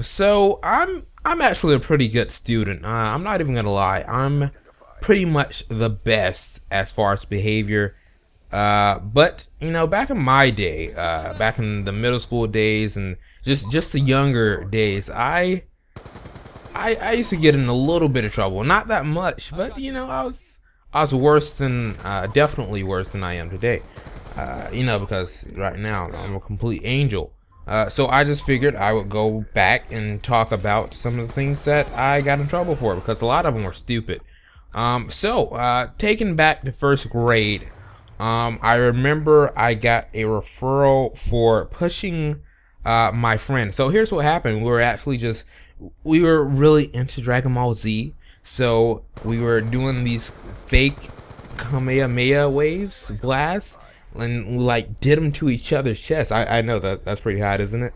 So I'm actually a pretty good student. I'm not even gonna lie. I'm pretty much the best as far as behavior. But back in my day, back in the middle school days and just the younger days, I used to get in a little bit of trouble. Not that much, but I was worse than definitely worse than I am today. Because right now I'm a complete angel. So I just figured I would go back and talk about some of the things that I got in trouble for because a lot of them were stupid. Taking back to first grade, I remember I got a referral for pushing my friend. So here's what happened. We were really into Dragon Ball Z. So we were doing these fake Kamehameha waves, blasts, and we like did them to each other's chests. I know that's pretty hot, isn't it?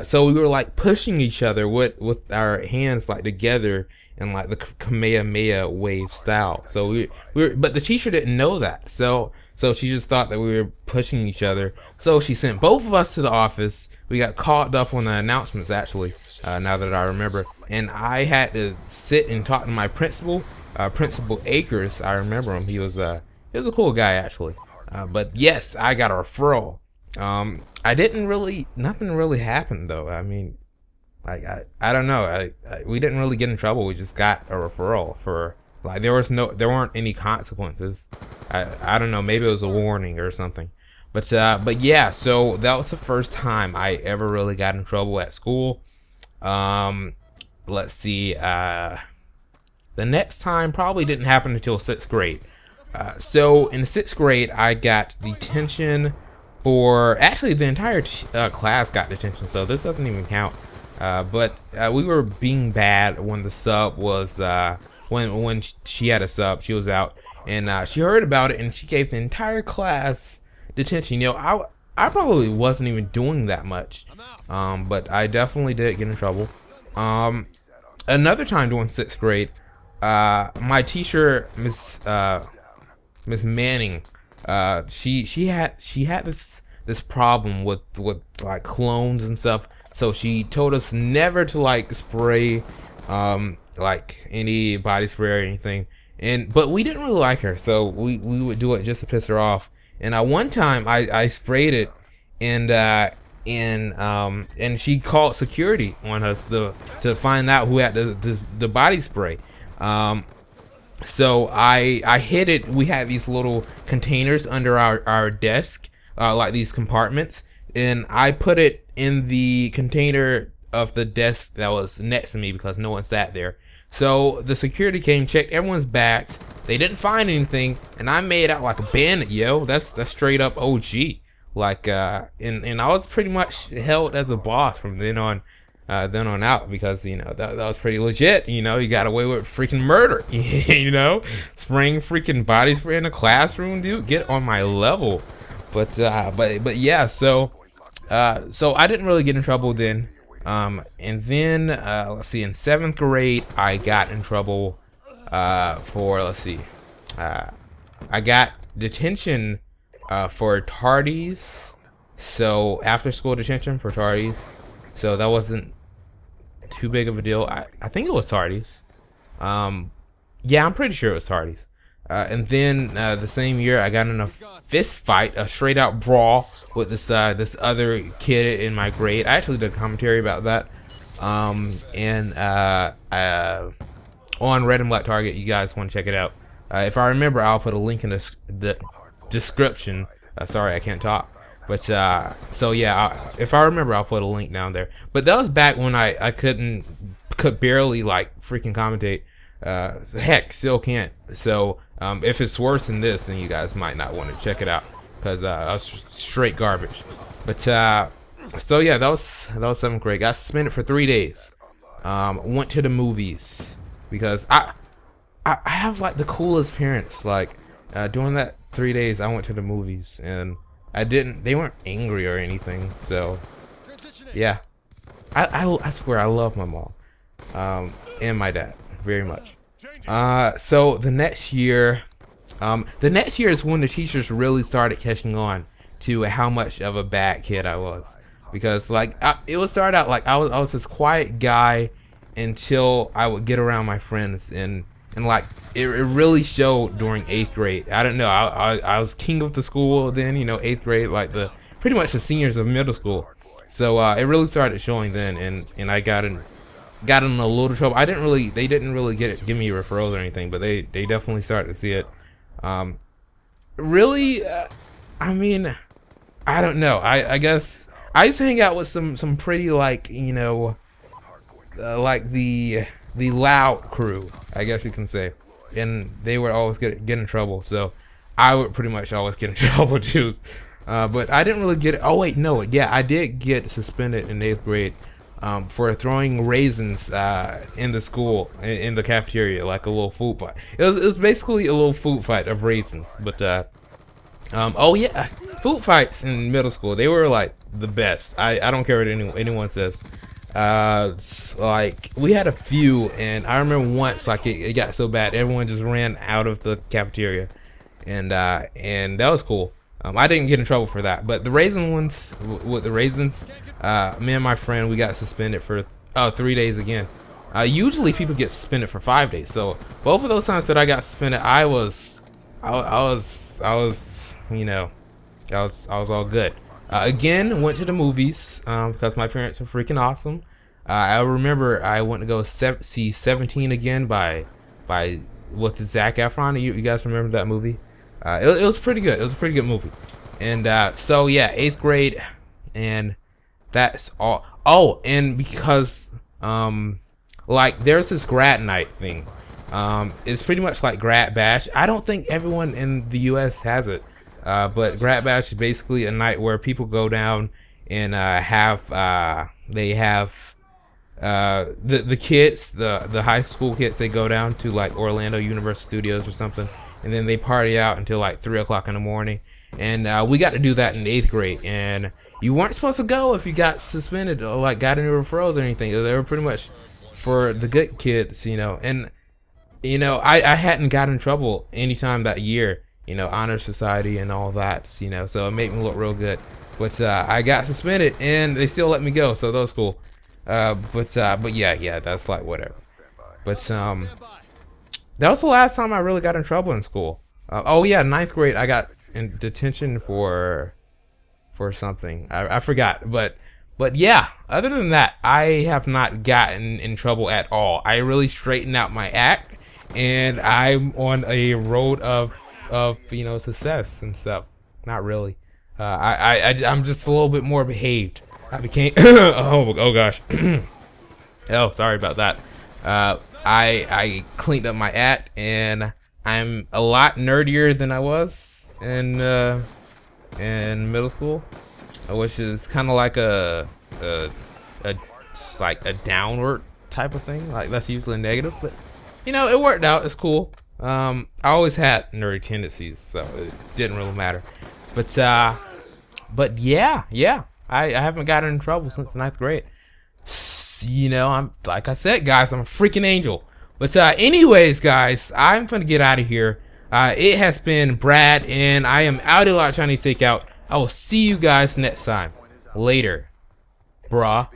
So we were like pushing each other with our hands like together in like the Kamehameha wave style. So but the teacher didn't know that. So she just thought that we were pushing each other. So she sent both of us to the office. We got caught up on the announcements actually. Now that I remember, and I had to sit and talk to my principal, Principal Akers. I remember him. He was a cool guy actually. But yes, I got a referral. Nothing really happened though. I mean, I don't know. We didn't really get in trouble. We just got a referral for like there weren't any consequences. I don't know. Maybe it was a warning or something. But yeah. So that was the first time I ever really got in trouble at school. Let's see. The next time probably didn't happen until 6th grade. So in the 6th grade, I got detention for actually the entire class got detention. So this doesn't even count. But we were being bad when the sub was when she had a sub. She was out and she heard about it and she gave the entire class detention. I probably wasn't even doing that much, but I definitely did get in trouble. Another time during 6th grade, my teacher, Miss Manning, she had this problem with like clones and stuff. So she told us never to like spray like any body spray or anything. But we didn't really like her, so we would do it just to piss her off. And one time I sprayed it, and she called security on us to find out who had the body spray. So I hid it. We had these little containers under our desk, like these compartments, and I put it in the container of the desk that was next to me because no one sat there. So the security came, checked everyone's bags. They didn't find anything, and I made out like a bandit, yo. That's straight up OG. Like and I was pretty much held as a boss from then on out because that was pretty legit. You got away with freaking murder. Spraying freaking body spray in a classroom, dude. Get on my level. But yeah. So I didn't really get in trouble then. And then let's see, in 7th grade I got in trouble for I got detention for tardies. So after school detention for tardies. So that wasn't too big of a deal. I think it was tardies. Yeah, I'm pretty sure it was tardies. And then the same year I got in a fist fight, a straight out brawl with this other kid in my grade. I actually did a commentary about that. On Red and Black Target, you guys want to check it out. If I remember, I'll put a link in the description. Sorry, I can't talk. But so yeah, if I remember, I'll put a link down there. But that was back when I could barely like freaking commentate. Heck, still can't. So if it's worse than this, then you guys might not want to check it out because I was straight garbage. But so yeah, that was 7th grade. Got suspended for 3 days. Went to the movies because I have like the coolest parents. Like during that 3 days, I went to the movies and they weren't angry or anything. So yeah, I swear I love my mom and my dad very much. So the next year is when the teachers really started catching on to how much of a bad kid I was. because like it would start out like I was this quiet guy until I would get around my friends, and like it really showed during 8th grade. I don't know, I was king of the school then, you know, 8th grade, like the pretty much the seniors of middle school. So it really started showing then, and I got in a little trouble. They didn't really give me referrals or anything, but they definitely started to see it. Really, I mean, I don't know. I guess I used to hang out with some pretty, like, you know, like the loud crew, I guess you can say, and they would always get in trouble. So I would pretty much always get in trouble too. But I didn't really get it. Oh wait, no, yeah, I did get suspended in 8th grade for throwing raisins in the school, in the cafeteria, like a little food fight. It was basically a little food fight of raisins. But oh yeah, food fights in middle school, they were like the best. I don't care what anyone says. Like we had a few, and I remember once, like it got so bad, everyone just ran out of the cafeteria, and that was cool. I didn't get in trouble for that, but the raisin ones, with the raisins, me and my friend, we got suspended for 3 days again. Usually people get suspended for 5 days, so both of those times that I got suspended, I was you know, I was all good. Again, went to the movies because my parents are freaking awesome. I remember I went to go see 17 again with Zac Efron. You guys remember that movie? It was pretty good. It was a pretty good movie. And so yeah, 8th grade, and that's all. Oh, and because like there's this grad night thing. It's pretty much like grad bash. I don't think everyone in the U.S. has it, but grad bash is basically a night where people go down and they have the kids, the high school kids, they go down to like Orlando Universal Studios or something, and then they party out until like 3 o'clock in the morning. And we got to do that in 8th grade, and you weren't supposed to go if you got suspended or like got any referrals or anything. They were pretty much for the good kids, you know. And you know, I hadn't got in trouble anytime that year, you know, honor society and all that, you know, so it made me look real good. But I got suspended and they still let me go, so that was cool. But yeah, that's like whatever. But that was the last time I really got in trouble in school. Oh yeah, 9th grade I got in detention for something. I forgot, but yeah, other than that, I have not gotten in trouble at all. I really straightened out my act, and I'm on a road of you know, success and stuff. Not really. I'm just a little bit more behaved. I became oh gosh. Oh, sorry about that. I cleaned up my act, and I'm a lot nerdier than I was in middle school, which is kind of like a downward type of thing. Like that's usually negative, but you know, it worked out. It's cool. I always had nerdy tendencies, so it didn't really matter. But yeah, I haven't gotten in trouble since 9th grade. You know, I'm, like I said, guys, I'm a freaking angel. But anyways, guys, I'm gonna get out of here. It has been Brad, and I am out of lot Chinese takeout. I will see you guys next time. Later, brah.